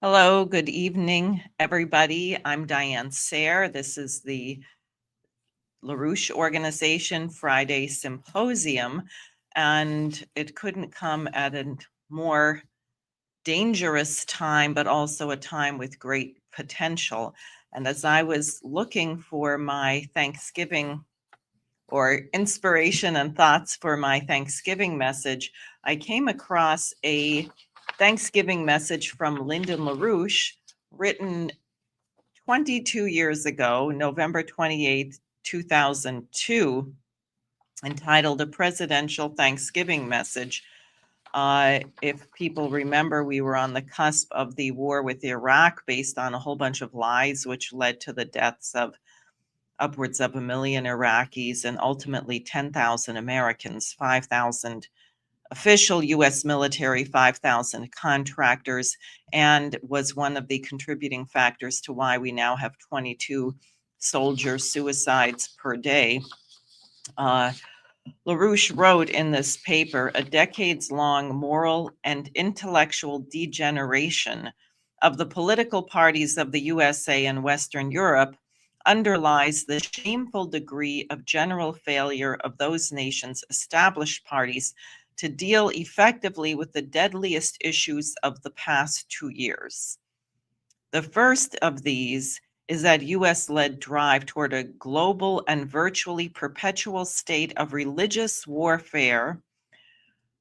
Hello, good evening, everybody. I'm Diane Sayre. This is the LaRouche Organization Friday Symposium, and it couldn't come at a more dangerous time, but also a time with great potential. And as I was looking for my Thanksgiving or inspiration and thoughts for my Thanksgiving message, I came across a Thanksgiving message from Lyndon LaRouche written 22 years ago, November 28th, 2002, entitled A Presidential Thanksgiving Message. If people remember, we were on the cusp of the war with Iraq based on a whole bunch of lies, which led to the deaths of upwards of 1 million Iraqis and ultimately 10,000 Americans, 5,000 official U.S. military, 5,000 contractors, and was one of the contributing factors to why we now have 22 soldier suicides per day. LaRouche wrote in this paper, a decades-long moral and intellectual degeneration of the political parties of the USA and Western Europe underlies the shameful degree of general failure of those nations' established parties to deal effectively with the deadliest issues of the past 2 years. The first of these is that US-led drive toward a global and virtually perpetual state of religious warfare,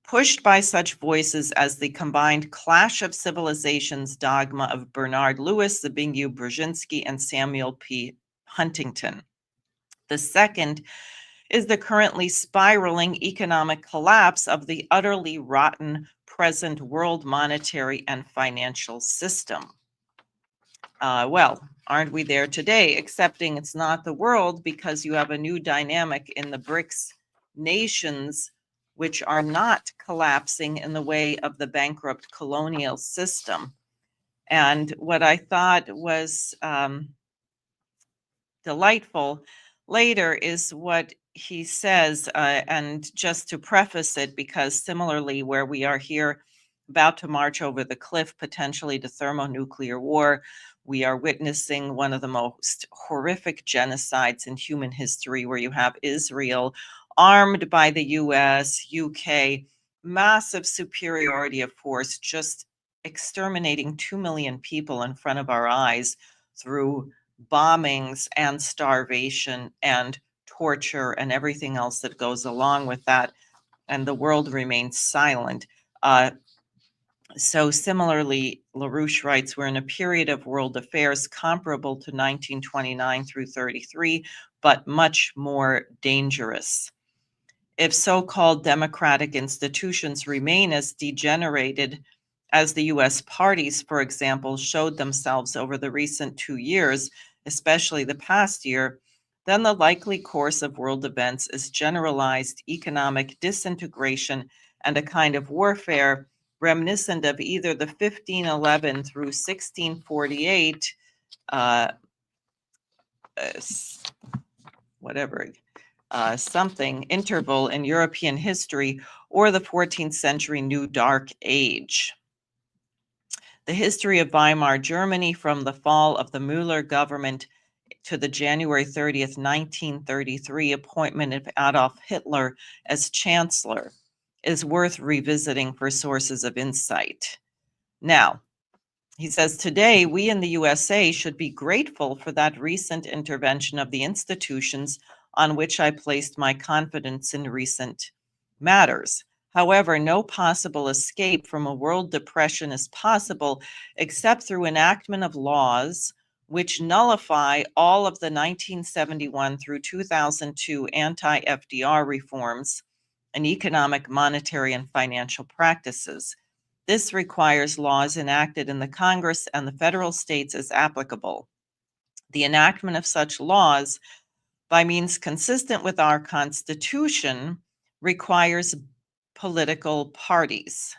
pushed by such voices as the combined clash of civilizations dogma of Bernard Lewis, Zbigniew Brzezinski, and Samuel P. Huntington. The second is the currently spiraling economic collapse of the utterly rotten present world monetary and financial system. Well, aren't we there today? Accepting it's not the world because you have a new dynamic in the BRICS nations, which are not collapsing in the way of the bankrupt colonial system. And what I thought was delightful later is what he says, and just to preface it, because similarly, where we are here about to march over the cliff, potentially to thermonuclear war, we are witnessing one of the most horrific genocides in human history, where you have Israel armed by the US, UK, massive superiority of force, just exterminating 2 million people in front of our eyes through bombings and starvation and torture and everything else that goes along with that, and the world remains silent. So similarly, LaRouche writes, we're in a period of world affairs comparable to 1929 through 33, but much more dangerous. If so-called democratic institutions remain as degenerated as the US parties, for example, showed themselves over the recent 2 years, especially the past year, then the likely course of world events is generalized economic disintegration and a kind of warfare reminiscent of either the 1511 through 1648, something interval in European history, or the 14th century New Dark Age. The history of Weimar Germany from the fall of the Müller government to the January 30th, 1933 appointment of Adolf Hitler as chancellor is worth revisiting for sources of insight. Now, he says, today, we in the USA should be grateful for that recent intervention of the institutions on which I placed my confidence in recent matters. However, no possible escape from a world depression is possible except through enactment of laws which nullify all of the 1971 through 2002 anti-FDR reforms and economic, monetary, and financial practices. This requires laws enacted in the Congress and the federal states as applicable. The enactment of such laws by means consistent with our Constitution requires political parties.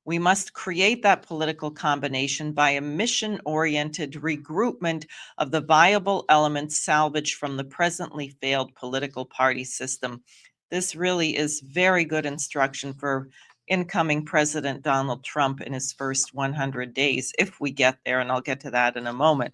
We must create that political combination by a mission-oriented regroupment of the viable elements salvaged from the presently failed political party system. This really is very good instruction for incoming President Donald Trump in his first 100 days, if we get there, and I'll get to that in a moment.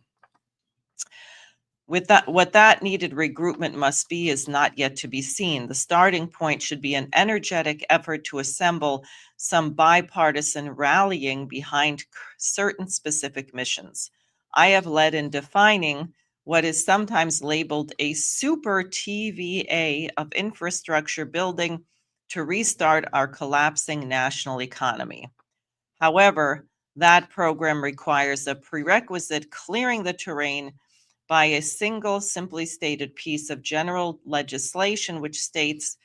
With that, what that needed regroupment must be is not yet to be seen. The starting point should be an energetic effort to assemble some bipartisan rallying behind certain specific missions. I have led in defining what is sometimes labeled a super TVA of infrastructure building to restart our collapsing national economy. However, that program requires a prerequisite clearing the terrain by a single, simply stated piece of general legislation, which states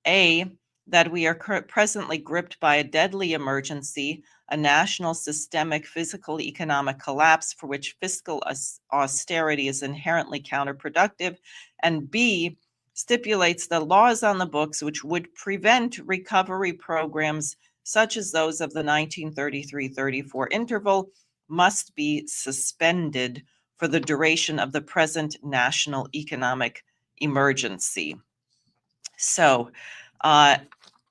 A, that we are presently gripped by a deadly emergency, a national systemic physical economic collapse for which fiscal austerity is inherently counterproductive, and B, stipulates the laws on the books which would prevent recovery programs such as those of the 1933-34 interval must be suspended for the duration of the present national economic emergency. So,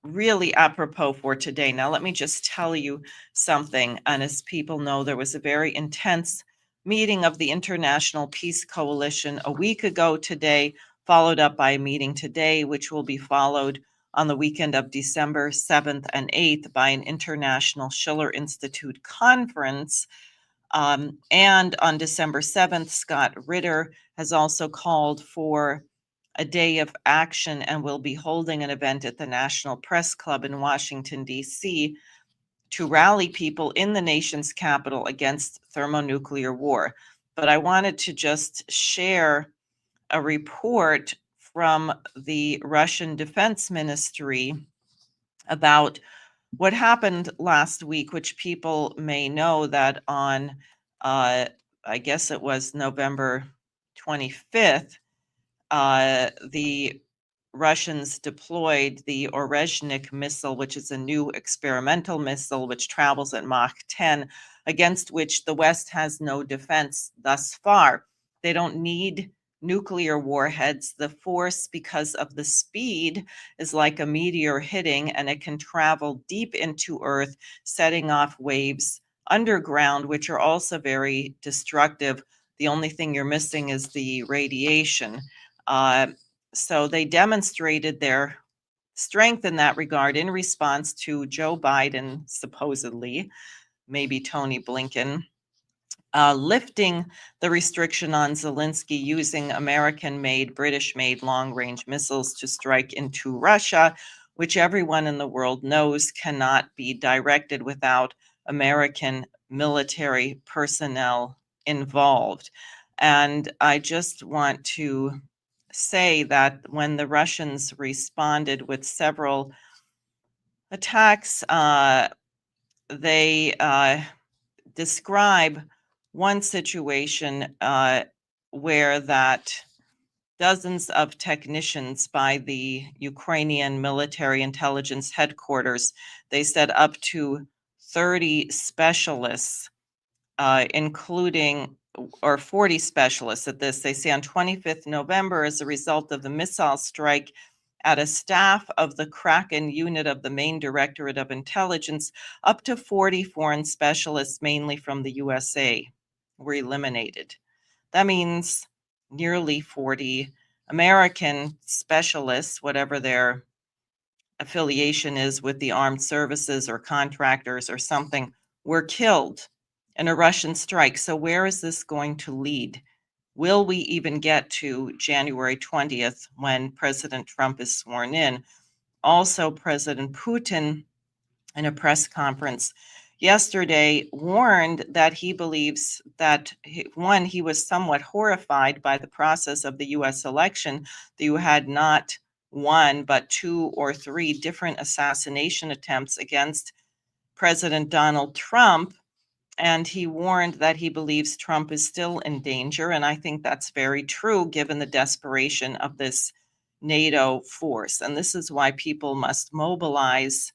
really apropos for today. Now, let me just tell you something. And as people know, there was a very intense meeting of the International Peace Coalition a week ago today, followed up by a meeting today, which will be followed on the weekend of December 7th and 8th by an International Schiller Institute conference. And on December 7th, Scott Ritter has also called for a day of action and will be holding an event at the National Press Club in Washington, D.C. to rally people in the nation's capital against thermonuclear war. But I wanted to just share a report from the Russian Defense Ministry about what happened last week, which people may know that on, I guess it was November 25th, the Russians deployed the Orezhnik missile, which is a new experimental missile which travels at Mach 10, against which the West has no defense thus far. They don't need nuclear warheads. The force, because of the speed, is like a meteor hitting, and it can travel deep into Earth, setting off waves underground, which are also very destructive. The only thing you're missing is the radiation. So they demonstrated their strength in that regard in response to Joe Biden, supposedly, maybe Tony Blinken, lifting the restriction on Zelensky using American-made, British-made long-range missiles to strike into Russia, which everyone in the world knows cannot be directed without American military personnel involved. And I just want to say that when the Russians responded with several attacks, they describe one situation where that dozens of technicians by the Ukrainian military intelligence headquarters, they said up to 30 specialists, including, or 40 specialists at this, they say on 25th November, as a result of the missile strike at a staff of the Kraken unit of the main Directorate of Intelligence, up to 40 foreign specialists, mainly from the USA, were eliminated. That means nearly 40 American specialists, whatever their affiliation is with the armed services or contractors or something, were killed in a Russian strike. So where is this going to lead? Will we even get to January 20th when President Trump is sworn in? Also, President Putin, in a press conference yesterday, warned that he believes that, one, he was somewhat horrified by the process of the US election, that you had not one, but two or three different assassination attempts against President Donald Trump. And he warned that he believes Trump is still in danger. And I think that's very true, given the desperation of this NATO force. And this is why people must mobilize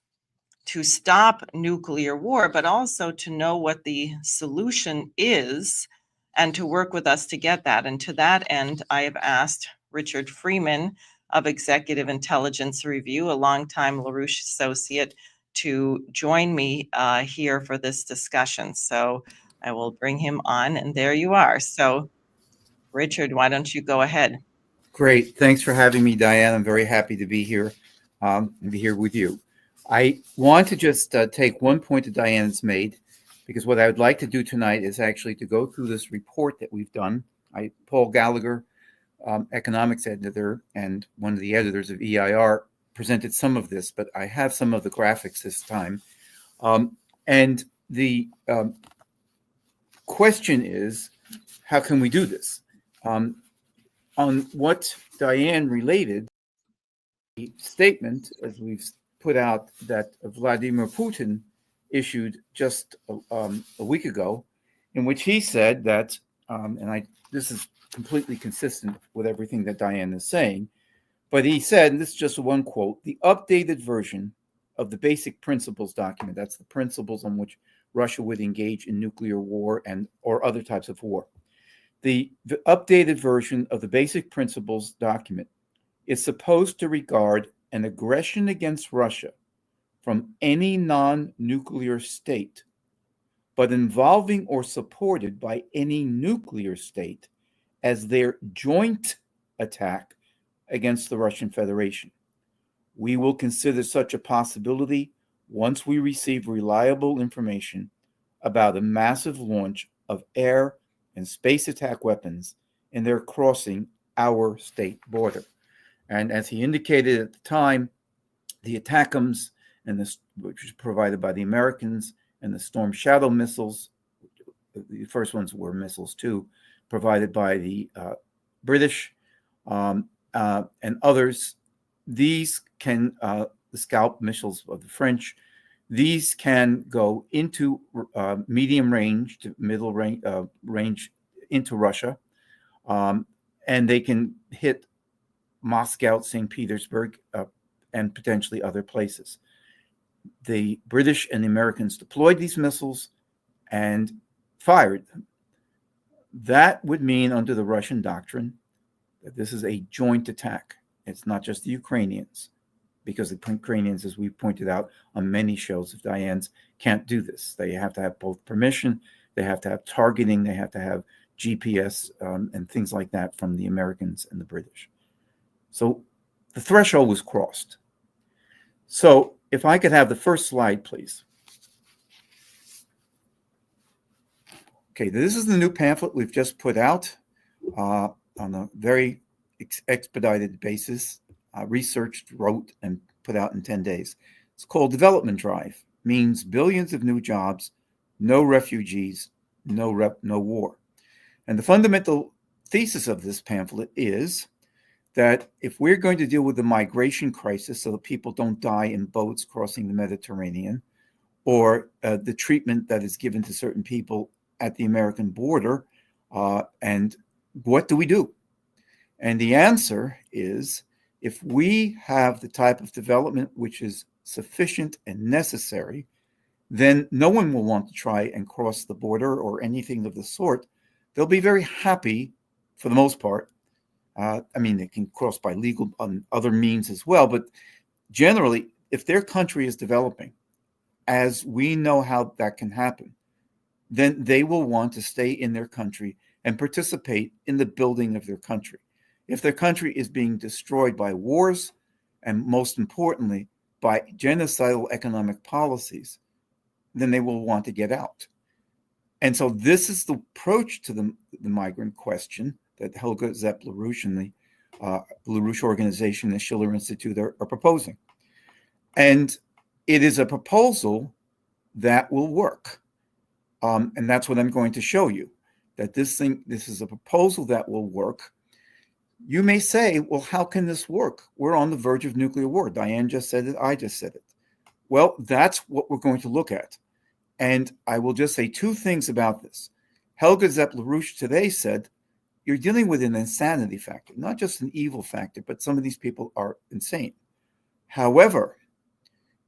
to stop nuclear war, but also to know what the solution is and to work with us to get that. And to that end, I have asked Richard Freeman of Executive Intelligence Review, a longtime LaRouche associate, to join me here for this discussion. So I will bring him on, and there you are. So Richard, why don't you go ahead? Great. Thanks for having me, Diane. I'm very happy to be here and be here with you. I want to just take one point that Diane's made, because what I would like to do tonight is actually to go through this report that we've done. Paul Gallagher, economics editor and one of the editors of EIR, presented some of this, but I have some of the graphics this time. And the question is, how can we do this? On what Diane related, the statement, as we've put out, that Vladimir Putin issued just a week ago, in which he said that, this is completely consistent with everything that Diane is saying, but he said, and this is just one quote, the updated version of the basic principles document, that's the principles on which Russia would engage in nuclear war or other types of war. The updated version of the basic principles document is supposed to regard an aggression against Russia from any non-nuclear state, but involving or supported by any nuclear state, as their joint attack against the Russian Federation. We will consider such a possibility once we receive reliable information about a massive launch of air and space attack weapons and their crossing our state border. And as he indicated at the time, the ATACMS, which was provided by the Americans, and the Storm Shadow missiles, the first ones were missiles too, provided by the British and others. These can, the Scalp missiles of the French, these can go into medium range to middle range into Russia, and they can hit Moscow, St. Petersburg, and potentially other places. The British and the Americans deployed these missiles and fired them. That would mean, under the Russian doctrine, that this is a joint attack. It's not just the Ukrainians, because the Ukrainians, as we pointed out on many shows of Diane's, can't do this. They have to have both permission, they have to have targeting, they have to have GPS and things like that from the Americans and the British. So the threshold was crossed. So if I could have the first slide, please. Okay, this is the new pamphlet we've just put out on a very expedited basis, researched, wrote, and put out in 10 days. It's called Development Drive. Means billions of new jobs, no refugees, no war. And the fundamental thesis of this pamphlet is that if we're going to deal with the migration crisis so that people don't die in boats crossing the Mediterranean, or the treatment that is given to certain people at the American border, and what do we do? And the answer is, if we have the type of development which is sufficient and necessary, then no one will want to try and cross the border or anything of the sort. They'll be very happy, for the most part. They can cross by legal and other means as well, but generally, if their country is developing, as we know how that can happen, then they will want to stay in their country and participate in the building of their country. If their country is being destroyed by wars, and most importantly, by genocidal economic policies, then they will want to get out. And so this is the approach to the migrant question that Helga Zepp-LaRouche and the LaRouche Organization and the Schiller Institute are proposing. And it is a proposal that will work. And that's what I'm going to show you, that this is a proposal that will work. You may say, well, how can this work? We're on the verge of nuclear war. Diane just said it. I just said it. Well, that's what we're going to look at. And I will just say two things about this. Helga Zepp-LaRouche today said, you're dealing with an insanity factor, not just an evil factor, but some of these people are insane. However,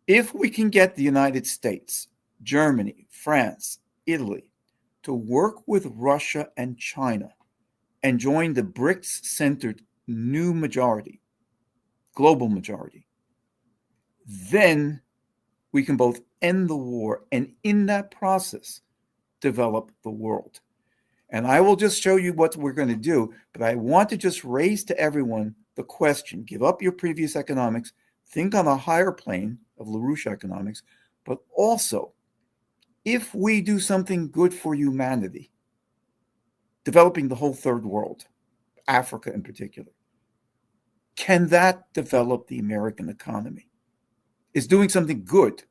if we can get the United States, Germany, France, Italy to work with Russia and China and join the BRICS-centered new global majority, then we can both end the war and in that process, develop the world. And I will just show you what we're going to do, but I want to just raise to everyone the question, give up your previous economics, think on a higher plane of LaRouche economics, but also, if we do something good for humanity, developing the whole third world, Africa in particular, can that develop the American economy? Is doing something good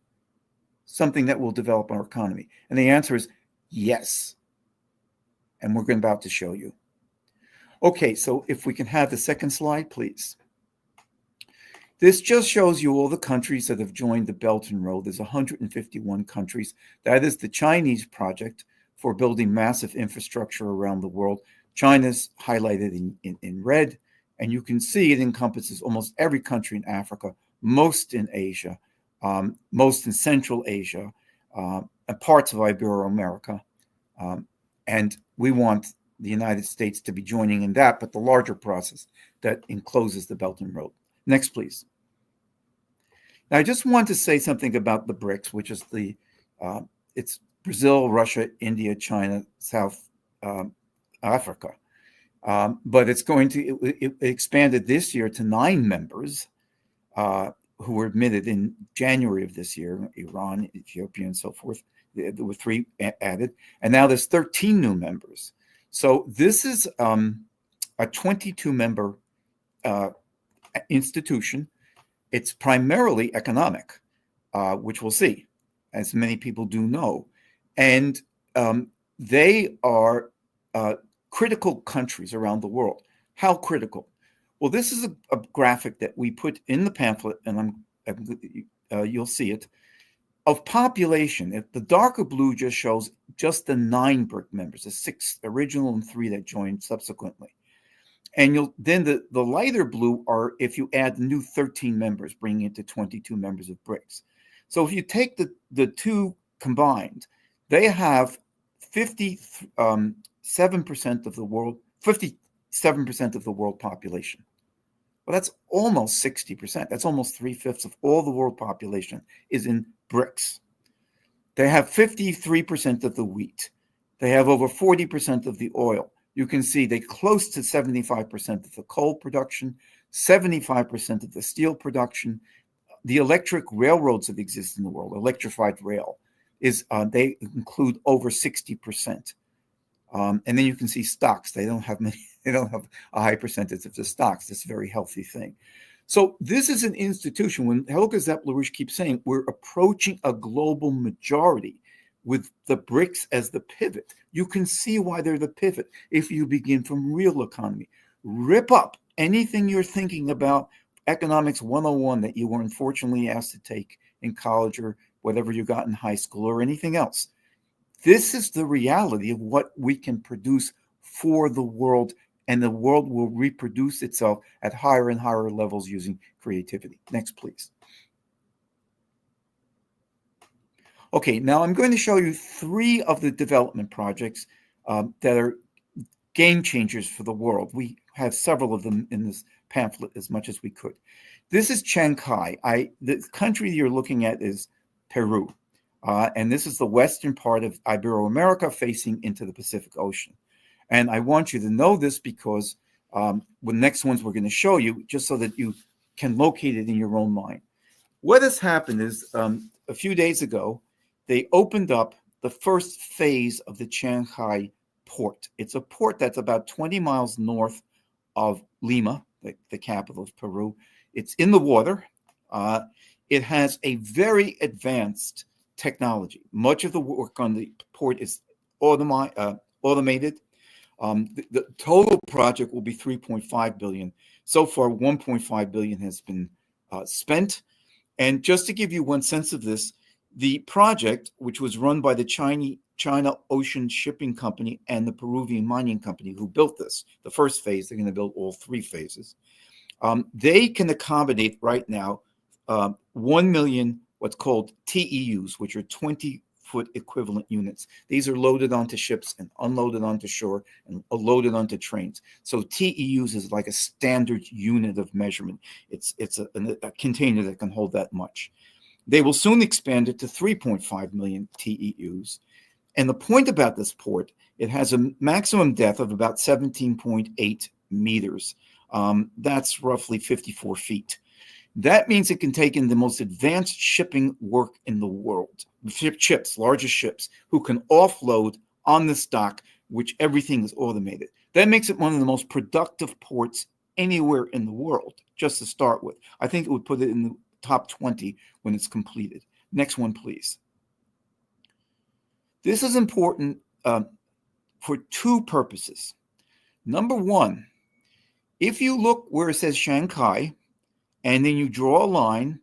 something that will develop our economy? And the answer is yes. And we're about to show you. Okay, so if we can have the second slide, please. This just shows you all the countries that have joined the Belt and Road. There's 151 countries. That is the Chinese project for building massive infrastructure around the world. China's highlighted in red, and you can see it encompasses almost every country in Africa, most in Asia, most in Central Asia, and parts of Ibero-America. And we want the United States to be joining in that, but the larger process that encloses the Belt and Road. Next, please. Now, I just want to say something about the BRICS, which is it's Brazil, Russia, India, China, South Africa. But it's going to, it expanded this year to 9 members who were admitted in January of this year, Iran, Ethiopia, and so forth. There were 3 added, and now there's 13 new members. So this is a 22-member institution. It's primarily economic, which we'll see, as many people do know. And they are critical countries around the world. How critical? Well, this is a graphic that we put in the pamphlet, and you'll see it, of population. If the darker blue just shows just the 9 BRIC members, the 6 original and 3 that joined subsequently. And then the lighter blue are if you add the new 13 members, bringing it to 22 members of BRICS. So if you take the 2 combined, they have 57% of the world, 57% of the world population. Well, that's almost 60%. That's almost 3/5 of all the world population is in BRICS. They have 53% of the wheat. They have over 40% of the oil. You can see they close to 75% of the coal production, 75% of the steel production. The electric railroads that exist in the world, electrified rail, they include over 60%. And then you can see stocks. They don't have many. They don't have a high percentage of the stocks. That's a very healthy thing. So this is an institution. When Helga Zepp-LaRouche keeps saying we're approaching a global majority with the BRICS as the pivot, you can see why they're the pivot. If you begin from real economy, rip up anything you're thinking about economics 101 that you were unfortunately asked to take in college or whatever you got in high school or anything else. This is the reality of what we can produce for the world, and the world will reproduce itself at higher and higher levels using creativity. Next, please. Okay, now I'm going to show you 3 of the development projects that are game changers for the world. We have several of them in this pamphlet as much as we could. This is Shanghai. The country you're looking at is Peru. And this is the western part of Ibero-America facing into the Pacific Ocean. And I want you to know this because the next ones we're going to show you, just so that you can locate it in your own mind. What has happened is a few days ago, they opened up the first phase of the Shanghai port. It's a port that's about 20 miles north of Lima, the capital of Peru. It's in the water. It has a very advanced technology. Much of the work on the port is automated. The total project will be $3.5 billion. So far, $1.5 billion has been spent. And just to give you one sense of this, the project, which was run by the China Ocean Shipping Company and the Peruvian Mining Company who built this, the first phase, they're going to build all 3 phases. They can accommodate right now 1 million what's called TEUs, which are 20-foot equivalent units. These are loaded onto ships and unloaded onto shore and loaded onto trains. So TEUs is like a standard unit of measurement. It's a container that can hold that much. They will soon expand it to 3.5 million TEUs. And the point about this port, it has a maximum depth of about 17.8 meters. That's roughly 54 feet. That means it can take in the most advanced shipping work in the world. Ships, largest ships, who can offload on this dock, which everything is automated. That makes it one of the most productive ports anywhere in the world, just to start with. I think it would put it in the top 20 when it's completed. Next one, please. This is important for two purposes. Number one, if you look where it says Shanghai, and then you draw a line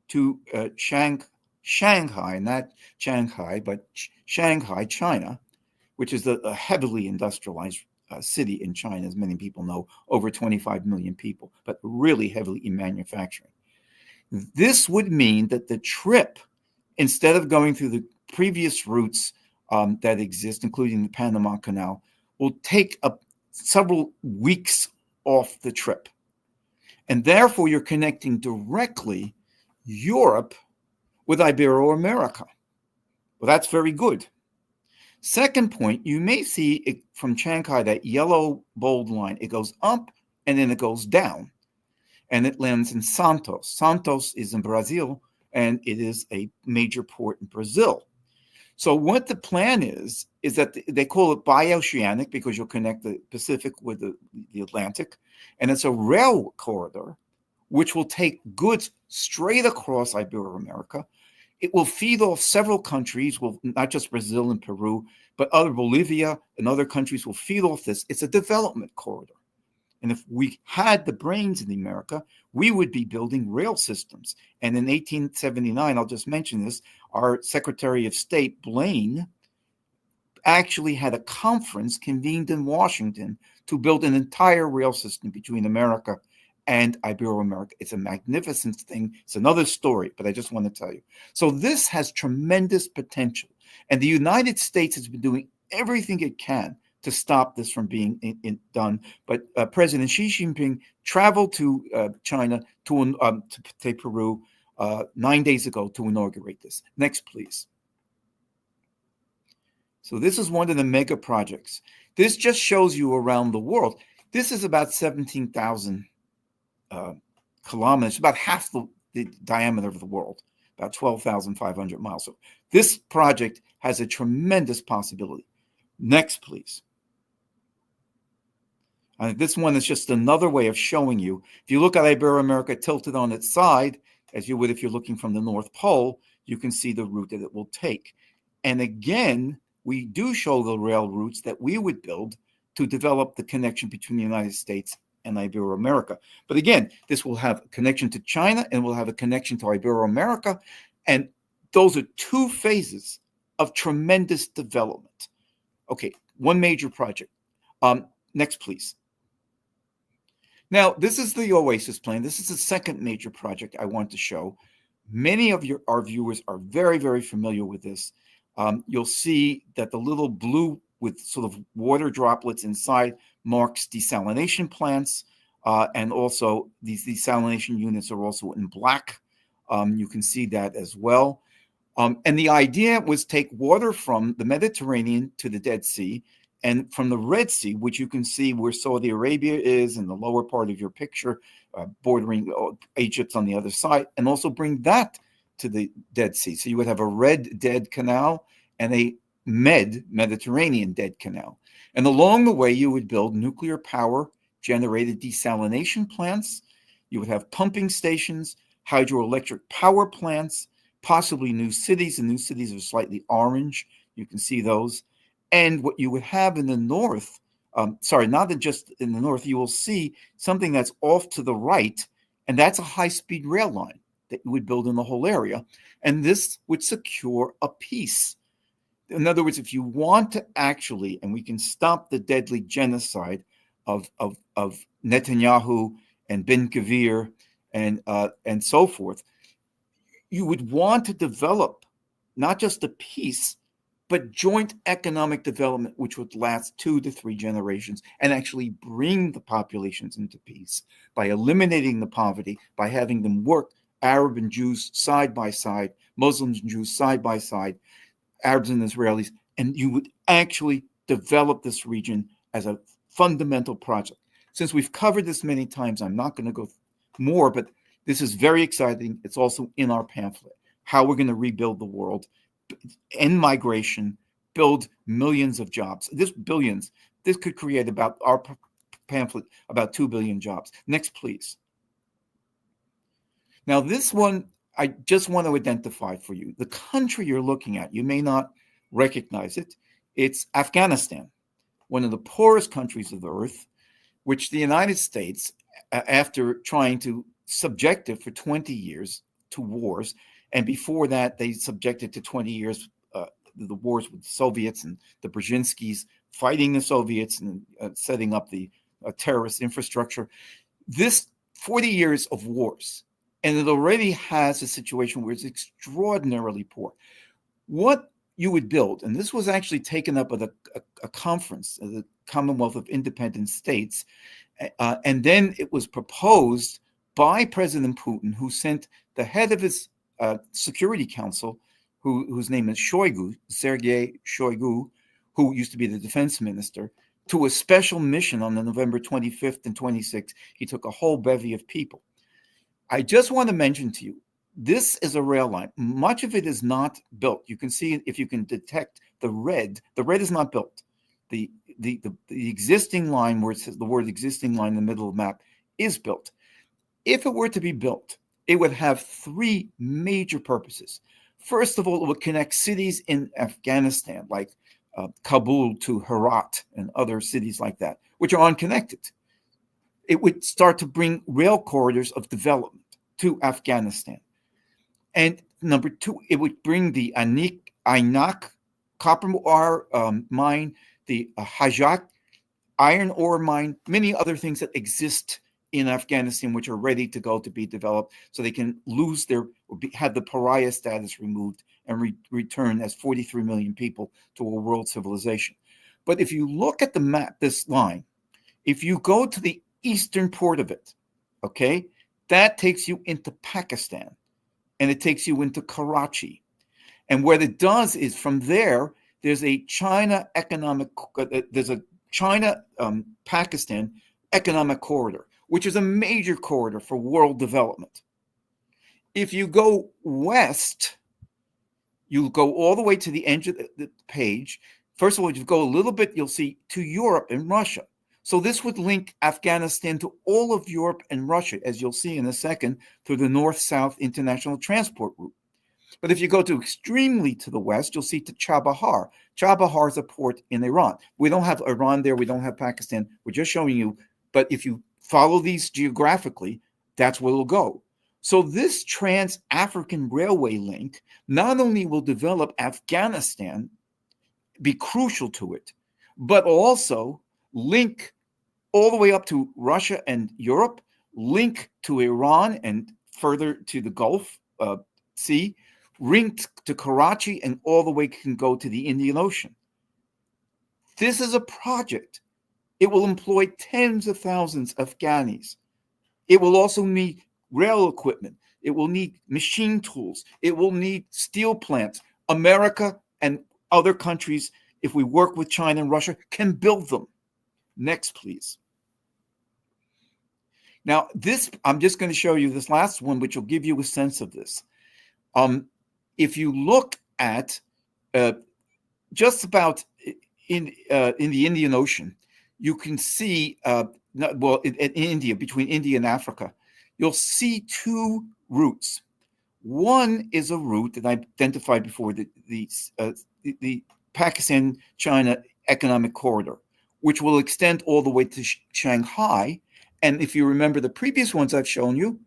to Shanghai, not Shanghai, but Shanghai, China, which is a heavily industrialized city in China, as many people know, over 25 million people, but really heavily in manufacturing. This would mean that the trip, instead of going through the previous routes that exist, including the Panama Canal, will take several weeks off the trip. And therefore, you're connecting directly Europe with Ibero-America. Well, that's very good. Second point, you may see it from Shanghai, that yellow bold line. It goes up and then it goes down. And it lands in Santos. Santos is in Brazil, and it is a major port in Brazil. So what the plan is that they call it bioceanic because you'll connect the Pacific with the Atlantic. And it's a rail corridor, which will take goods straight across Ibero-America. It will feed off several countries, not just Brazil and Peru, but other Bolivia and other countries will feed off this. It's a development corridor. And if we had the brains in America, we would be building rail systems. And in 1879, I'll just mention this, our Secretary of State, Blaine, actually had a conference convened in Washington to build an entire rail system between America and Ibero-America. It's a magnificent thing. It's another story, but I just want to tell you. So this has tremendous potential. And the United States has been doing everything it can to stop this from being done. But President Xi Jinping traveled to China, to Peru, 9 days ago to inaugurate this. Next, please. So this is one of the mega projects. This just shows you around the world. This is about 17,000 kilometers, about half the diameter of the world, about 12,500 miles. So this project has a tremendous possibility. Next, please. This one is just another way of showing you. If you look at Ibero-America tilted on its side, as you would if you're looking from the North Pole, you can see the route that it will take. And again, we do show the rail routes that we would build to develop the connection between the United States and Ibero-America. But again, this will have a connection to China and will have a connection to Ibero-America. And those are two phases of tremendous development. Okay, one major project. Next, please. Now, this is the OASIS plan. This is the second major project I want to show. Many of our viewers are very, very familiar with this. You'll see that the little blue with sort of water droplets inside marks desalination plants. And also these desalination units are also in black. You can see that as well. And the idea was take water from the Mediterranean to the Dead Sea, and from the Red Sea, which you can see where Saudi Arabia is in the lower part of your picture, bordering Egypt on the other side, and also bring that to the Dead Sea. So you would have a red dead canal and a Mediterranean dead canal. And along the way, you would build nuclear power generated desalination plants. You would have pumping stations, hydroelectric power plants, possibly new cities. The new cities are slightly orange. You can see those. And what you would have in the north, not just in the north, you will see something that's off to the right, and that's a high-speed rail line that you would build in the whole area. And this would secure a peace. In other words, if you want to actually, and we can stop the deadly genocide of Netanyahu and Ben Gvir and so forth, you would want to develop not just a peace, but joint economic development, which would last 2 to 3 generations and actually bring the populations into peace by eliminating the poverty, by having them work Arab and Jews side by side, Muslims and Jews side by side, Arabs and Israelis, and you would actually develop this region as a fundamental project. Since we've covered this many times, I'm not going to go more, but this is very exciting. It's also in our pamphlet, how we're going to rebuild the world, end migration, build millions of jobs. This could create about our pamphlet, about 2 billion jobs. Next, please. Now, this one, I just want to identify for you. The country you're looking at, you may not recognize it. It's Afghanistan, one of the poorest countries of the earth, which the United States, after trying to subject it for 20 years to wars, and before that, they subjected to 20 years the wars with the Soviets and the Brzezinskis fighting the Soviets and setting up the terrorist infrastructure. This 40 years of wars, and it already has a situation where it's extraordinarily poor. What you would build, and this was actually taken up at a conference, the Commonwealth of Independent States, and then it was proposed by President Putin, who sent the head of his Security Council, whose name is Shoigu, Sergei Shoigu, who used to be the defense minister, to a special mission on the November 25th and 26th. He took a whole bevy of people. I just want to mention to you, this is a rail line. Much of it is not built. You can see, if you can detect the red is not built. The existing line, where it says the word existing line in the middle of the map, is built. If it were to be built, it would have 3 major purposes. First of all, it would connect cities in Afghanistan, like Kabul to Herat and other cities like that, which are unconnected. It would start to bring rail corridors of development to Afghanistan. And number 2, it would bring the Ainak copper ore mine, the Hajat iron ore mine, many other things that exist in Afghanistan, which are ready to go to be developed, so they can have the pariah status removed and return as 43 million people to a world civilization. But if you look at the map, this line, if you go to the eastern port of it, okay, that takes you into Pakistan, and it takes you into Karachi. And what it does is, from there, there's a China-Pakistan economic corridor, which is a major corridor for world development. If you go west, you go all the way to the end of the page. First of all, if you go a little bit, you'll see to Europe and Russia. So this would link Afghanistan to all of Europe and Russia, as you'll see in a second, through the north-south international transport route. But if you go to extremely to the west, you'll see to Chabahar. Chabahar is a port in Iran. We don't have Iran there. We don't have Pakistan. We're just showing you. But if you follow these geographically, that's where it'll go. So this trans-African railway link not only will develop Afghanistan, be crucial to it, but also link all the way up to Russia and Europe, link to Iran and further to the Gulf Sea, linked to Karachi, and all the way can go to the Indian Ocean. This is a project. It will employ tens of thousands of Afghanis. It will also need rail equipment. It will need machine tools. It will need steel plants. America and other countries, if we work with China and Russia, can build them. Next, please. Now, I'm just going to show you this last one, which will give you a sense of this. If you look at just about in the Indian Ocean, you can see, in India, between India and Africa, you'll see 2 routes. One is a route that I identified before, the Pakistan-China economic corridor, which will extend all the way to Shanghai. And if you remember the previous ones I've shown you,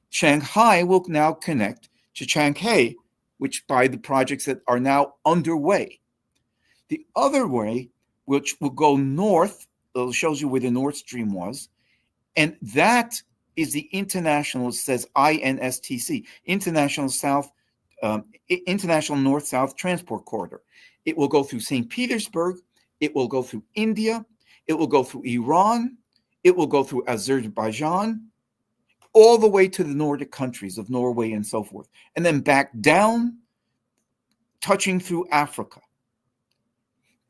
Shanghai will now connect to Shanghai, which by the projects that are now underway. The other way, which will go north, it shows you where the Nord Stream was, and that is the international, it says INSTC, International North-South Transport Corridor. It will go through St. Petersburg, it will go through India, it will go through Iran, it will go through Azerbaijan, all the way to the Nordic countries of Norway and so forth, and then back down, touching through Africa.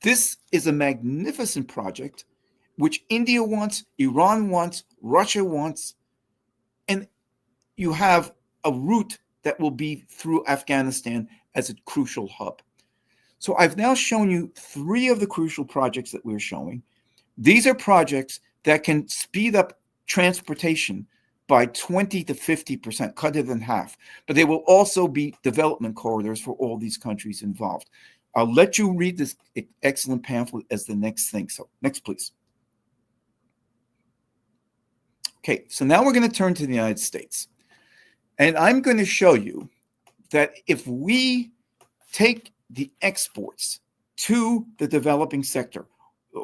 This is a magnificent project which India wants, Iran wants, Russia wants, and you have a route that will be through Afghanistan as a crucial hub. So I've now shown you 3 of the crucial projects that we're showing. These are projects that can speed up transportation by 20 to 50%, cut it in half. But they will also be development corridors for all these countries involved. I'll let you read this excellent pamphlet as the next thing. So next, please. Okay, so now we're going to turn to the United States. And I'm going to show you that if we take the exports to the developing sector,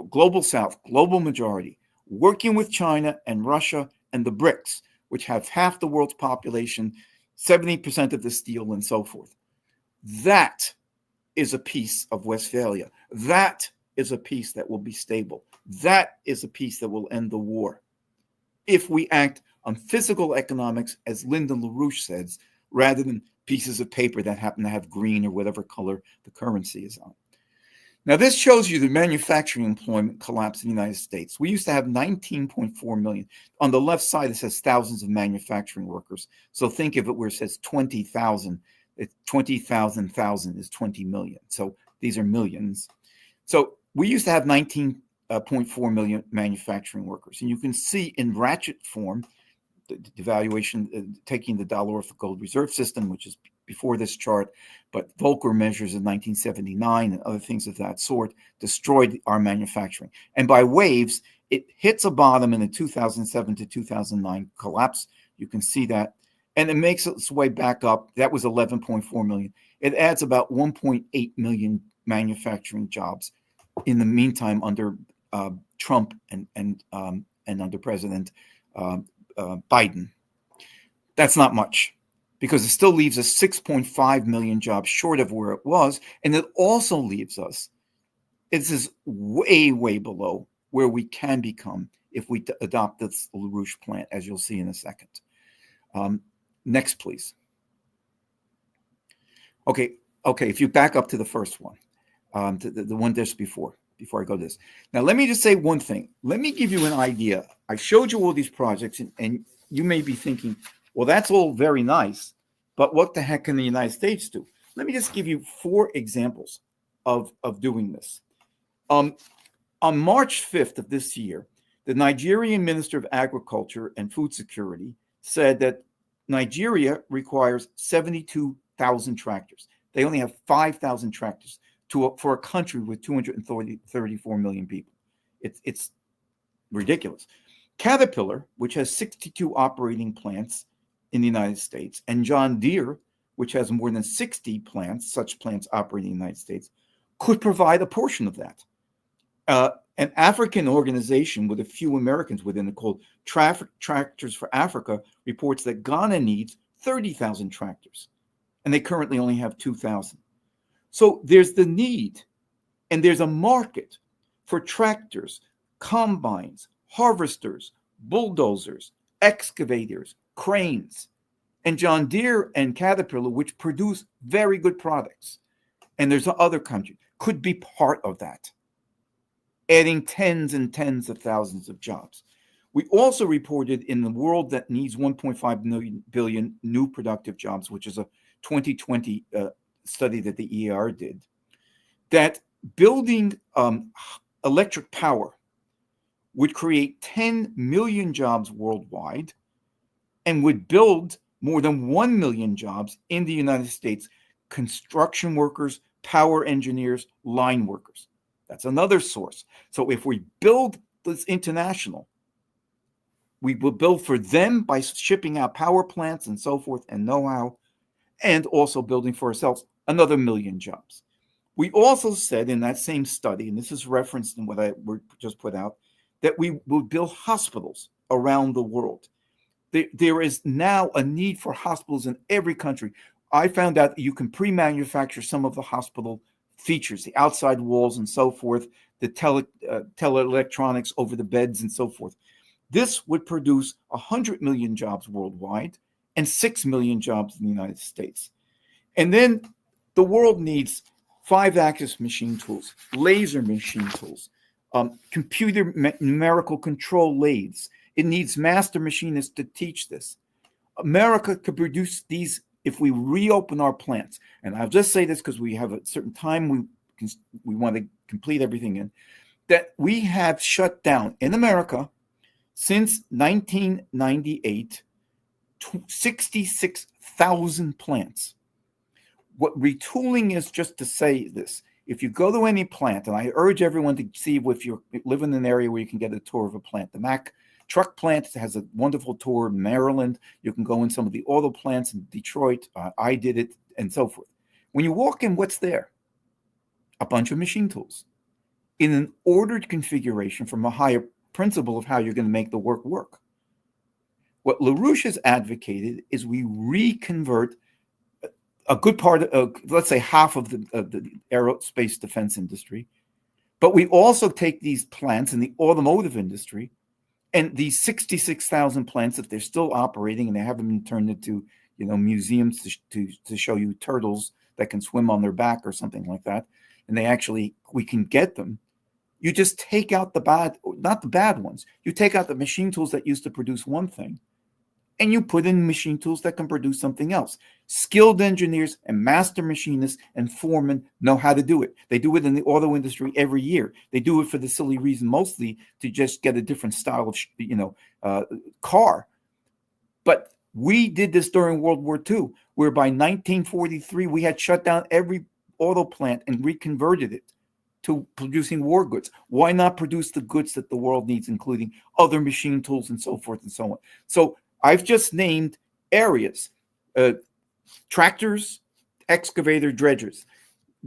global South, global majority, working with China and Russia and the BRICS, which have half the world's population, 70% of the steel and so forth, that is a piece of Westphalia. That is a peace that will be stable. That is a peace that will end the war. If we act on physical economics, as Lyndon LaRouche says, rather than pieces of paper that happen to have green or whatever color the currency is on. Now, this shows you the manufacturing employment collapse in the United States. We used to have 19.4 million. On the left side, it says thousands of manufacturing workers. So think of it where it says 20,000. 20,000 is 20 million. So these are millions. So we used to have 19.4 million manufacturing workers. And you can see in ratchet form, the devaluation, taking the dollar off the gold reserve system, which is before this chart, but Volcker measures in 1979 and other things of that sort destroyed our manufacturing. And by waves, it hits a bottom in the 2007 to 2009 collapse. You can see that. And it makes its way back up. That was 11.4 million. It adds about 1.8 million manufacturing jobs in the meantime under Trump and under President Biden. That's not much, because it still leaves us 6.5 million jobs short of where it was. And it also leaves us, this is way, way below where we can become if we adopt this LaRouche plan, as you'll see in a second. Next, please. Okay, if you back up to the first one, the one just before I go to this. Now, let me just say one thing. Let me give you an idea. I showed you all these projects, and you may be thinking, well, that's all very nice, but what the heck can the United States do? Let me just give you 4 examples of doing this. On March 5th of this year, the Nigerian Minister of Agriculture and Food Security said that Nigeria requires 72,000 tractors. They only have 5,000 tractors for a country with 234 million people. It's ridiculous. Caterpillar, which has 62 operating plants in the United States, and John Deere, which has more than 60 plants, such plants operating in the United States, could provide a portion of that. An African organization with a few Americans within it called Tractors for Africa reports that Ghana needs 30,000 tractors, and they currently only have 2,000. So there's the need, and there's a market for tractors, combines, harvesters, bulldozers, excavators, cranes, and John Deere and Caterpillar, which produce very good products, and there's other countries, could be part of that, adding tens and tens of thousands of jobs. We also reported in the world that needs 1.5 billion new productive jobs, which is a 2020 study that the EIR did, that building electric power would create 10 million jobs worldwide and would build more than 1 million jobs in the United States, construction workers, power engineers, line workers. That's another source. So if we build this international, we will build for them by shipping out power plants and so forth and know-how, and also building for ourselves another 1 million jobs. We also said in that same study, and this is referenced in what I just put out, that we will build hospitals around the world. There is now a need for hospitals in every country. I found out that you can pre-manufacture some of the hospital features, the outside walls and so forth, the teleelectronics over the beds and so forth. This would produce 100 million jobs worldwide and 6 million jobs in the United States. And then the world needs 5-axis machine tools, laser machine tools, computer numerical control lathes. It needs master machinists to teach this. America could produce these if we reopen our plants. And I'll just say this because we have a certain time we want to complete everything in, that we have shut down in America since 1998, 66,000 plants. What retooling is, just to say this, if you go to any plant, and I urge everyone to see if you live in an area where you can get a tour of a plant. The Mack truck plant has a wonderful tour in Maryland. You can go in some of the auto plants in Detroit. I did it, and so forth. When you walk in, what's there? A bunch of machine tools in an ordered configuration from a higher principle of how you're going to make the work. What LaRouche has advocated is we reconvert a good part of, let's say, half of the aerospace defense industry, but we also take these plants in the automotive industry, and these 66,000 plants, if they're still operating and they haven't been turned into, museums to show you turtles that can swim on their back or something like that, and we can get them. You just take out not the bad ones. You take out the machine tools that used to produce one thing, and you put in machine tools that can produce something else. Skilled engineers and master machinists and foremen know how to do it. They do it in the auto industry every year. They do it for the silly reason, mostly to just get a different style of, car. But we did this during World War II, where by 1943, we had shut down every auto plant and reconverted it to producing war goods. Why not produce the goods that the world needs, including other machine tools and so forth and so on? So I've just named areas, tractors, excavator, dredgers,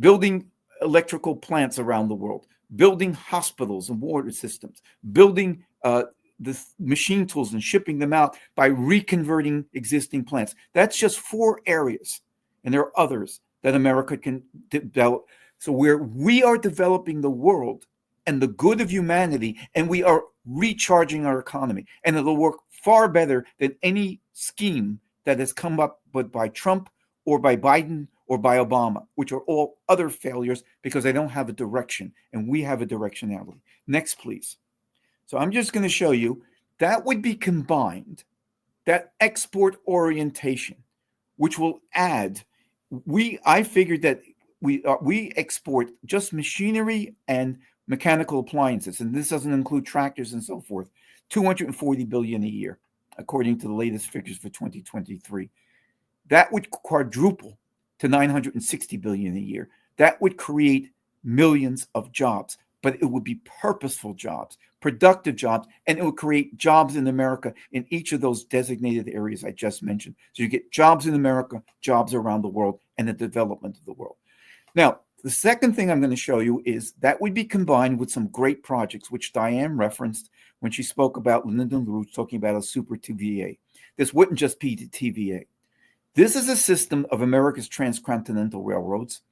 building electrical plants around the world, building hospitals and water systems, building the machine tools and shipping them out by reconverting existing plants. That's just 4 areas. And there are others that America can develop. So we are developing the world and the good of humanity, and we are recharging our economy. And it'll work far better than any scheme that has come up by Trump or by Biden or by Obama, which are all other failures because they don't have a direction, and we have a directionality. Next, please. So I'm just going to show you that would be combined, that export orientation, which will add, I figured that we export just machinery and mechanical appliances, and this doesn't include tractors and so forth, $240 billion a year, according to the latest figures for 2023. That would quadruple to $960 billion a year. That would create millions of jobs, but it would be purposeful jobs, productive jobs, and it would create jobs in America in each of those designated areas I just mentioned. So you get jobs in America, jobs around the world, and the development of the world. Now, the second thing I'm going to show you is that would be combined with some great projects, which Diane referenced when she spoke about Lyndon LaRouche talking about a super TVA. This wouldn't just be the TVA. This is a system of America's transcontinental railroads.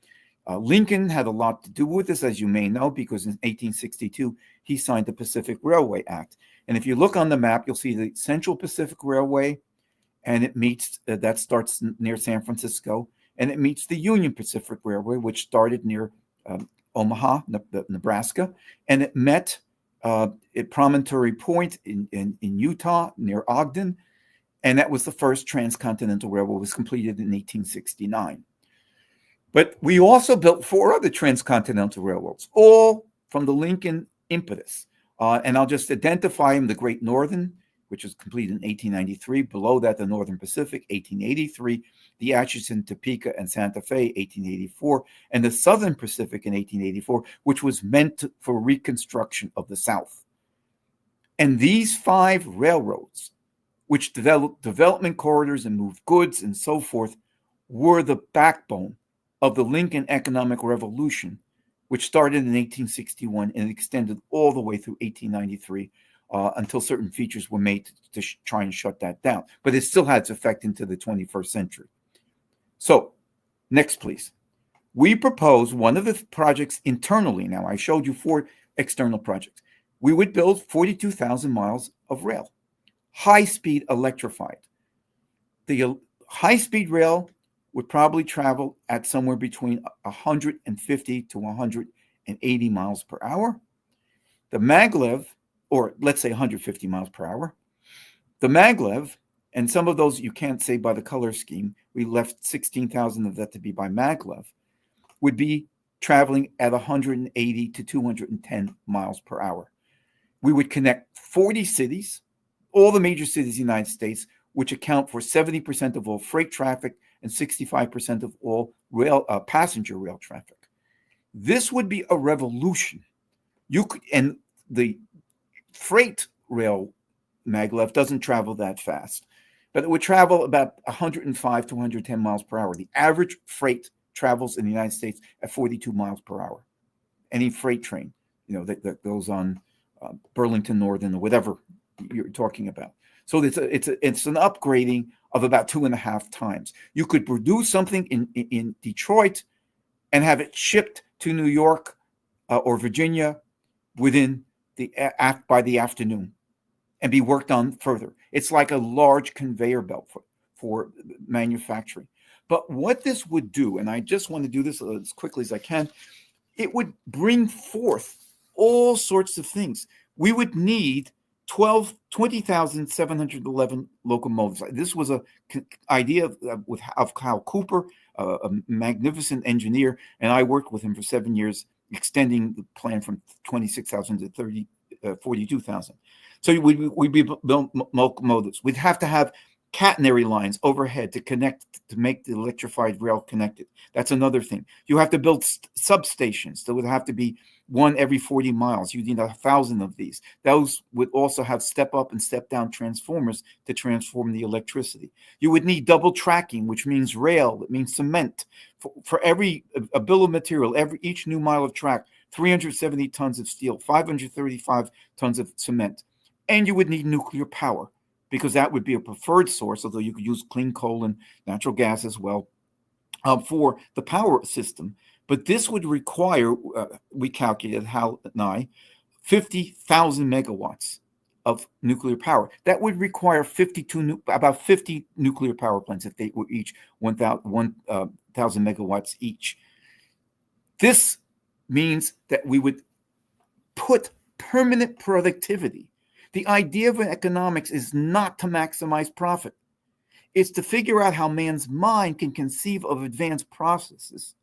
Lincoln had a lot to do with this, as you may know, because in 1862, he signed the Pacific Railway Act. And if you look on the map, you'll see the Central Pacific Railway, and it meets, that starts near San Francisco, and it meets the Union Pacific Railway, which started near Omaha, Nebraska, and it met at Promontory Point in Utah, near Ogden, and that was the first transcontinental railroad. It was completed in 1869. But we also built 4 other transcontinental railroads, all from the Lincoln impetus. And I'll just identify them: the Great Northern, which was completed in 1893. Below that, the Northern Pacific, 1883. The Atchison, Topeka, and Santa Fe, 1884. And the Southern Pacific in 1884, which was meant for reconstruction of the South. And these 5 railroads, which developed development corridors and moved goods and so forth, were the backbone of the Lincoln Economic Revolution, which started in 1861 and extended all the way through 1893 until certain features were made to try and shut that down. But it still had its effect into the 21st century. So, next, please. We propose one of the projects internally. Now, I showed you 4 external projects. We would build 42,000 miles of rail, high-speed electrified. The high-speed rail would probably travel at somewhere between 150 to 180 miles per hour. The maglev, or let's say 150 miles per hour, the maglev, and some of those you can't say by the color scheme, we left 16,000 of that to be by maglev, would be traveling at 180 to 210 miles per hour. We would connect 40 cities, all the major cities in the United States, which account for 70% of all freight traffic and 65% of all passenger rail traffic. This would be a revolution. And the freight rail maglev doesn't travel that fast, but it would travel about 105 to 110 miles per hour. The average freight travels in the United States at 42 miles per hour. Any freight train, that goes on Burlington Northern or whatever you're talking about. So it's an upgrading of about 2.5 times. You could produce something in Detroit and have it shipped to New York or Virginia by the afternoon and be worked on further. It's like a large conveyor belt for manufacturing. But what this would do, and I just want to do this as quickly as I can, it would bring forth all sorts of things. We would need 20,711 locomotives. This was an idea of Kyle Cooper, a magnificent engineer, and I worked with him for 7 years, extending the plan from 26,000 to 42,000. So we'd be built locomotives. We'd have to have catenary lines overhead to make the electrified rail connected. That's another thing. You have to build substations. There would have to be one every 40 miles. You need 1,000 of these. Those would also have step up and step down transformers to transform the electricity. You would need double tracking, which means rail. It means cement. For every a bill of material, each new mile of track, 370 tons of steel, 535 tons of cement. And you would need nuclear power, because that would be a preferred source, although you could use clean coal and natural gas as well for the power system. But this would require, we calculated, Hal and I, 50,000 megawatts of nuclear power. That would require about 50 nuclear power plants if they were each 1,000 megawatts each. This means that we would put permanent productivity. The idea of economics is not to maximize profit. It's to figure out how man's mind can conceive of advanced processes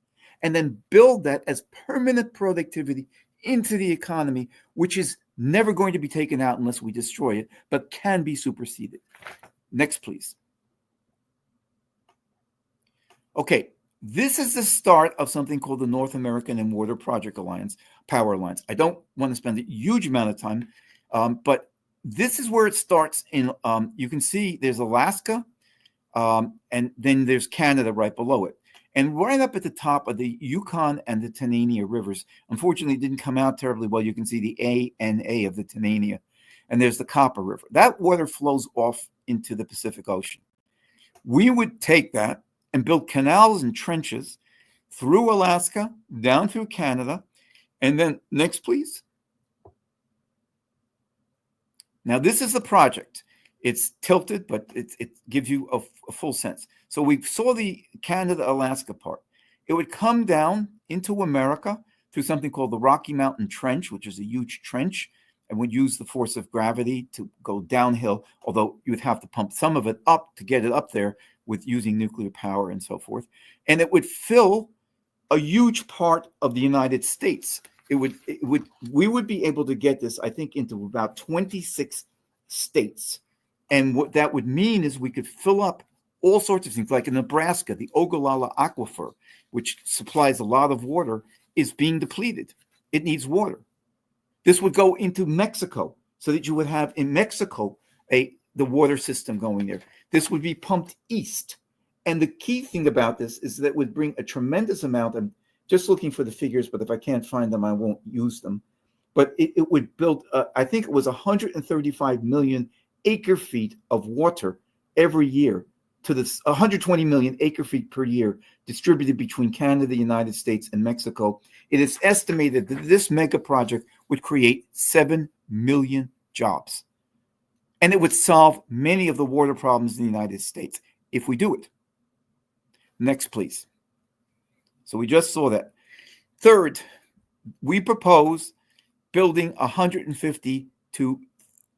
and then build that as permanent productivity into the economy, which is never going to be taken out unless we destroy it, but can be superseded. Next, please. Okay, this is the start of something called the North American and Water Project Alliance, Power Alliance. I don't want to spend a huge amount of time, but this is where it starts. You can see there's Alaska, and then there's Canada right below it. And right up at the top of the Yukon and the Tanana rivers, unfortunately, it didn't come out terribly well. You can see the ANA of the Tanana, and there's the Copper River. That water flows off into the Pacific Ocean. We would take that and build canals and trenches through Alaska, down through Canada, and then next, please. Now, this is the project. It's tilted, but it gives you a full sense. So we saw the Canada-Alaska part. It would come down into America through something called the Rocky Mountain Trench, which is a huge trench, and would use the force of gravity to go downhill, although you would have to pump some of it up to get it up there with using nuclear power and so forth. And it would fill a huge part of the United States. We would be able to get this, I think, into about 26 states. And what that would mean is we could fill up all sorts of things, like in Nebraska, the Ogallala Aquifer, which supplies a lot of water, is being depleted. It needs water. This would go into Mexico so that you would have in Mexico the water system going there. This would be pumped east. And the key thing about this is that it would bring a tremendous amount of, just looking for the figures, but if I can't find them, I won't use them. But it would build, I think it was 135 million acre feet of water every year to this 120 million acre feet per year distributed between Canada, the United States, and Mexico. It is estimated that this mega project would create 7 million jobs. And it would solve many of the water problems in the United States if we do it. Next, please. So we just saw that. Third, we propose building 150 to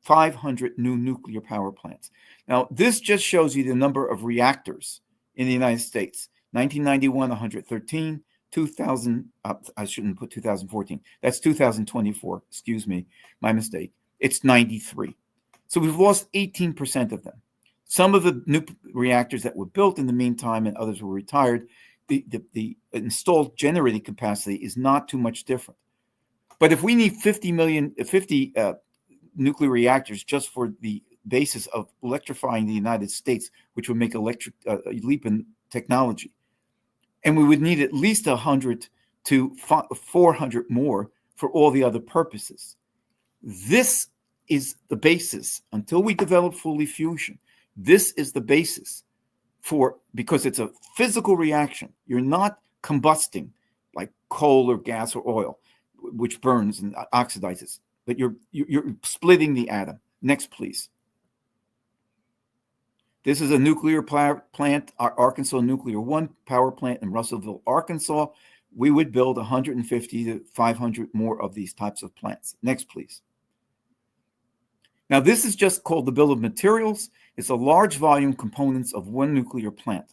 500 new nuclear power plants. Now, this just shows you the number of reactors in the United States. 1991, 113. 2000, I shouldn't put 2014. That's 2024. Excuse me, my mistake. It's 93. So we've lost 18% of them. Some of the new reactors that were built in the meantime and others were retired, the installed generating capacity is not too much different. But if we need 50 nuclear reactors just for the basis of electrifying the United States, which would make a leap in technology, and we would need at least 100 to 400 more for all the other purposes. This is the basis until we develop fully fusion. This is the basis because it's a physical reaction. You're not combusting like coal or gas or oil, which burns and oxidizes, but you're splitting the atom. Next, please. This is a nuclear plant, our Arkansas Nuclear 1 power plant in Russellville, Arkansas. We would build 150 to 500 more of these types of plants. Next, please. Now, this is just called the bill of materials. It's a large volume components of one nuclear plant.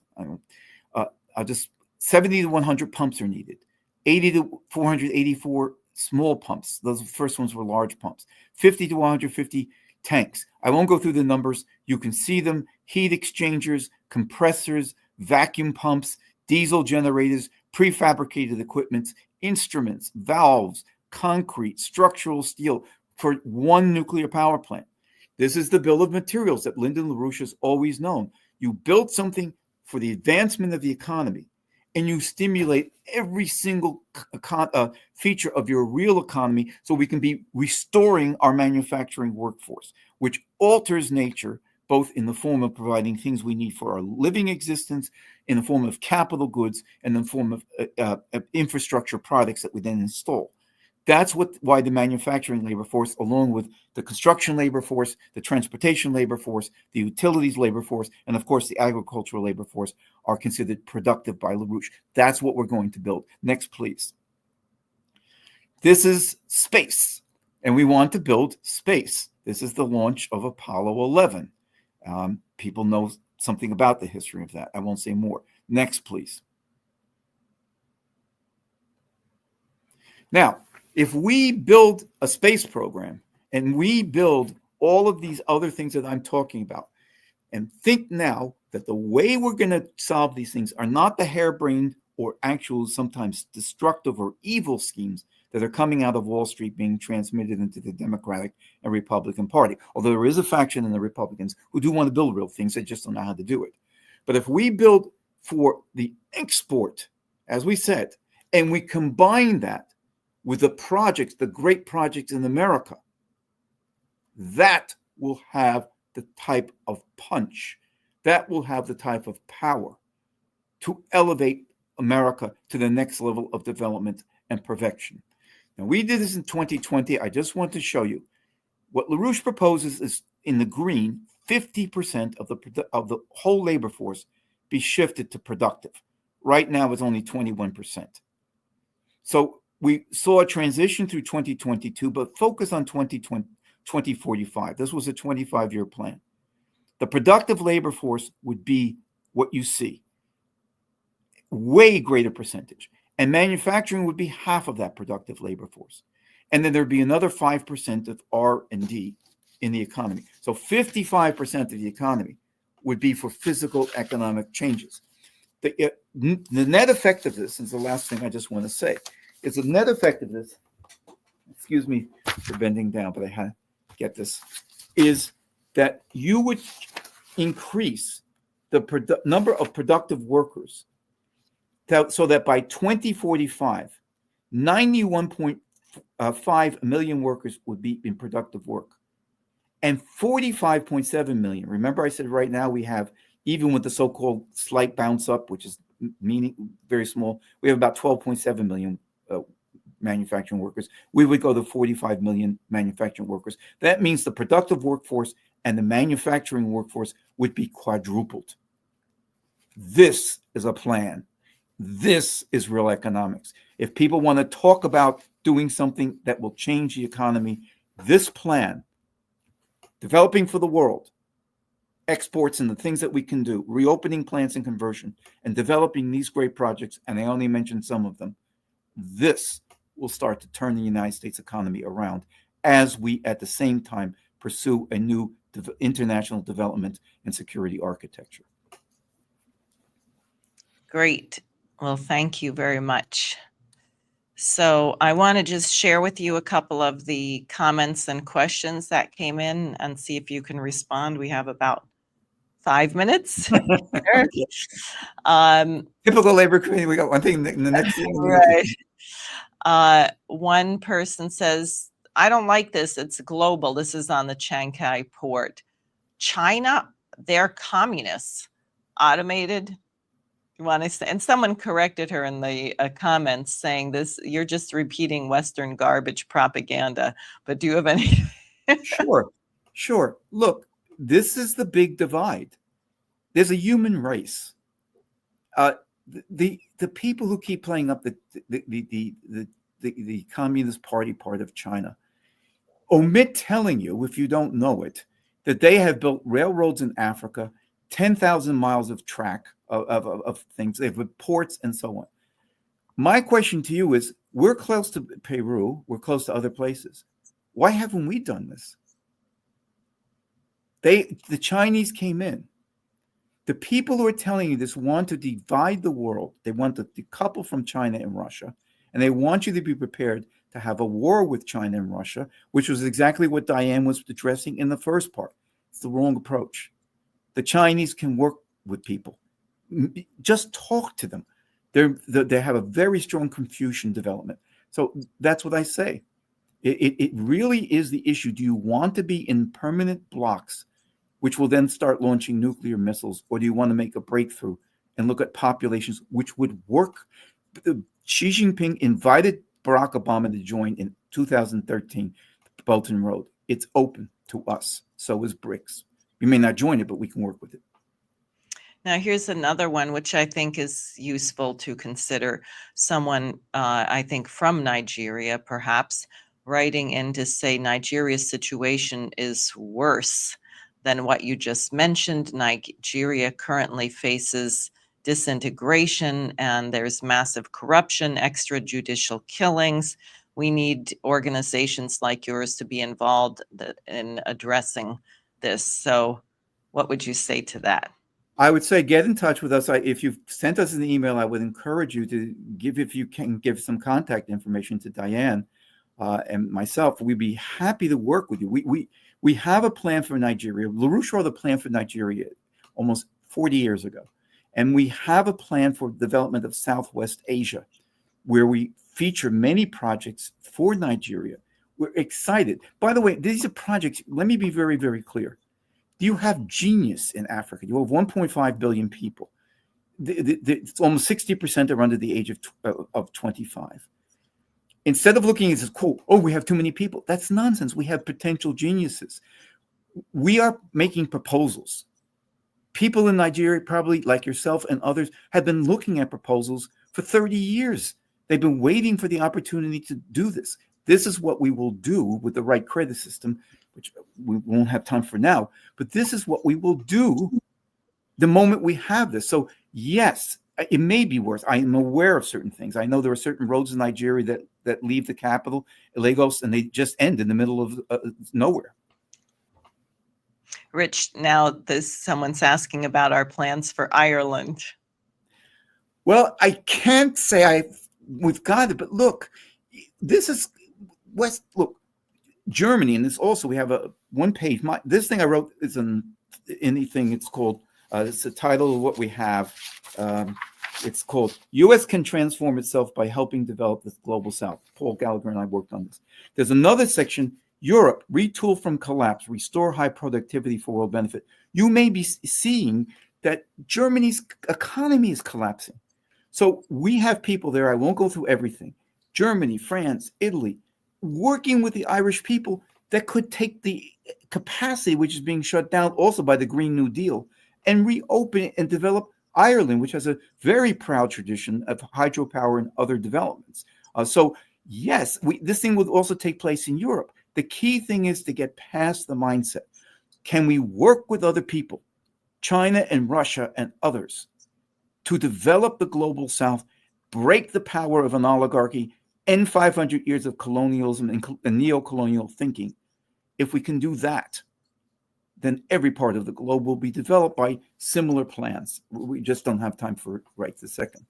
70 to 100 pumps are needed. 80 to 484 small pumps. Those first ones were large pumps. 50 to 150 tanks. I won't go through the numbers. You can see them. Heat exchangers, compressors, vacuum pumps, diesel generators, prefabricated equipment, instruments, valves, concrete, structural steel for one nuclear power plant. This is the bill of materials that Lyndon LaRouche has always known. You build something for the advancement of the economy, and you stimulate every single feature of your real economy so we can be restoring our manufacturing workforce, which alters nature, both in the form of providing things we need for our living existence, in the form of capital goods, and in the form of infrastructure products that we then install. That's why the manufacturing labor force, along with the construction labor force, the transportation labor force, the utilities labor force, and of course the agricultural labor force, are considered productive by LaRouche. That's what we're going to build. Next, please. This is space, and we want to build space. This is the launch of Apollo 11. People know something about the history of that. I won't say more. Next, please. Now, if we build a space program and we build all of these other things that I'm talking about, and think now that the way we're going to solve these things are not the harebrained or actual, sometimes destructive or evil schemes that are coming out of Wall Street being transmitted into the Democratic and Republican Party. Although there is a faction in the Republicans who do want to build real things, they just don't know how to do it. But if we build for the export, as we said, and we combine that with the projects, the great projects in America, that will have the type of punch, that will have the type of power to elevate America to the next level of development and perfection. Now, we did this in 2020. I just want to show you what LaRouche proposes is in the green, 50% of the whole labor force be shifted to productive. Right now, it's only 21%. So we saw a transition through 2022, but focus on 2045. This was a 25-year plan. The productive labor force would be what you see, way greater percentage. And manufacturing would be half of that productive labor force. And then there'd be another 5% of R&D in the economy. So 55% of the economy would be for physical economic changes. The net effect of this, and the last thing I just want to say, is the net effect of this, excuse me for bending down, but I had to get this, is that you would increase the number of productive workers so that by 2045, 91.5 million workers would be in productive work. And 45.7 million, remember I said right now we have, even with the so-called slight bounce up, which is meaning very small, we have about 12.7 million manufacturing workers. We would go to 45 million manufacturing workers. That means the productive workforce and the manufacturing workforce would be quadrupled. This is a plan. This is real economics. If people want to talk about doing something that will change the economy, this plan, developing for the world, exports and the things that we can do, reopening plants and conversion, and developing these great projects, and I only mentioned some of them, this will start to turn the United States economy around as we, at the same time, pursue a new international development and security architecture. Great. Well, thank you very much. So I want to just share with you a couple of the comments and questions that came in and see if you can respond. We have about 5 minutes. Typical labor committee, we got one thing in the next thing. Right. One person says, I don't like this. It's global. This is on the Shanghai port. China, they're communists. Automated. You want to say, and someone corrected her in the comments saying this, you're just repeating Western garbage propaganda. But do you have any? Sure. Look, this is the big divide. There's a human race. The people who keep playing up the Communist Party part of China omit telling you, if you don't know it, that they have built railroads in Africa, 10,000 miles of track of things. They have ports and so on. My question to you is, we're close to Peru. We're close to other places. Why haven't we done this? The Chinese came in. The people who are telling you this want to divide the world. They want to decouple from China and Russia, and they want you to be prepared to have a war with China and Russia, which was exactly what Diane was addressing in the first part. It's the wrong approach. The Chinese can work with people. Just talk to them. They have a very strong Confucian development. So that's what I say. It really is the issue. Do you want to be in permanent blocks, which will then start launching nuclear missiles, or do you want to make a breakthrough and look at populations which would work? Xi Jinping invited Barack Obama to join in 2013, the Belt and Road. It's open to us. So is BRICS. We may not join it, but we can work with it. Now, here's another one, which I think is useful to consider. Someone, I think from Nigeria, perhaps, writing in to say Nigeria's situation is worse than what you just mentioned. Nigeria currently faces disintegration, and there's massive corruption, extrajudicial killings. We need organizations like yours to be involved in addressing this. So what would you say to that? I would say get in touch with us. If you've sent us an email, I would encourage you to if you can, give some contact information to Diane and myself. We'd be happy to work with you. We have a plan for Nigeria. LaRouche wrote a plan for Nigeria almost 40 years ago. And we have a plan for development of Southwest Asia, where we feature many projects for Nigeria. We're excited. By the way, these are projects, let me be very, very clear. You have genius in Africa. You have 1.5 billion people. It's almost 60% are under the age of 25. Instead of looking at this, cool, oh, we have too many people. That's nonsense. We have potential geniuses. We are making proposals. People in Nigeria, probably like yourself and others, have been looking at proposals for 30 years. They've been waiting for the opportunity to do this. This is what we will do with the right credit system, which we won't have time for now. But this is what we will do the moment we have this. So yes, it may be worse. I am aware of certain things. I know there are certain roads in Nigeria that leave the capital, Lagos, and they just end in the middle of nowhere. Rich, now someone's asking about our plans for Ireland. Well, I can't say we've got it, but look, this is look, Germany, and this also, we have a one page. This thing I wrote is anything. It's called, it's the title of what we have. It's called U.S. Can Transform Itself by Helping Develop the Global South. Paul Gallagher and I worked on this. There's another section, Europe, Retool from Collapse, Restore High Productivity for World Benefit. You may be seeing that Germany's economy is collapsing. So we have people there, I won't go through everything, Germany, France, Italy, working with the Irish people that could take the capacity which is being shut down also by the Green New Deal, and reopen it and develop Ireland, which has a very proud tradition of hydropower and other developments. So yes, this thing will also take place in Europe. The key thing is to get past the mindset. Can we work with other people, China and Russia and others, to develop the global South, break the power of an oligarchy, end 500 years of colonialism and neo-colonial thinking? If we can do that, then every part of the globe will be developed by similar plans. We just don't have time for it right this second.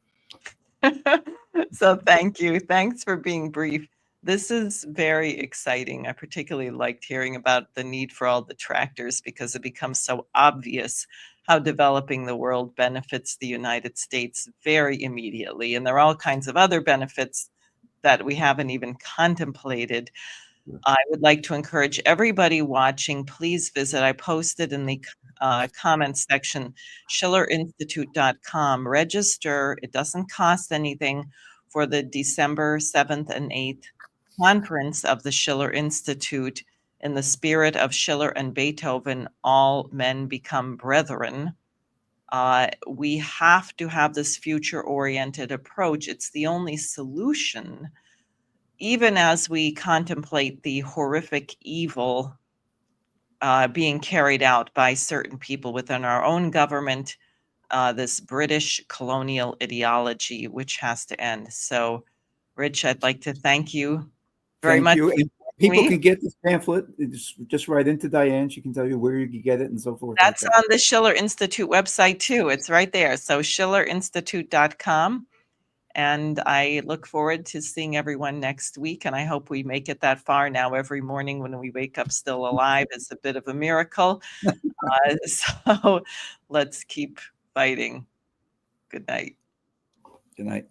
So thank you. Thanks for being brief. This is very exciting. I particularly liked hearing about the need for all the tractors because it becomes so obvious how developing the world benefits the United States very immediately. And there are all kinds of other benefits that we haven't even contemplated. I would like to encourage everybody watching, please visit. I posted in the comments section, schillerinstitute.com. Register. It doesn't cost anything for the December 7th and 8th conference of the Schiller Institute in the spirit of Schiller and Beethoven, all men become brethren. We have to have this future-oriented approach. It's the only solution, even as we contemplate the horrific evil being carried out by certain people within our own government, this British colonial ideology, which has to end. So, Rich, I'd like to thank you very much. Thank you. And people can get this pamphlet. Just write into Diane. She can tell you where you can get it and so forth. That's on the Schiller Institute website, too. It's right there. So schillerinstitute.com. And I look forward to seeing everyone next week. And I hope we make it that far. Now, every morning when we wake up still alive is a bit of a miracle. So let's keep fighting. Good night. Good night.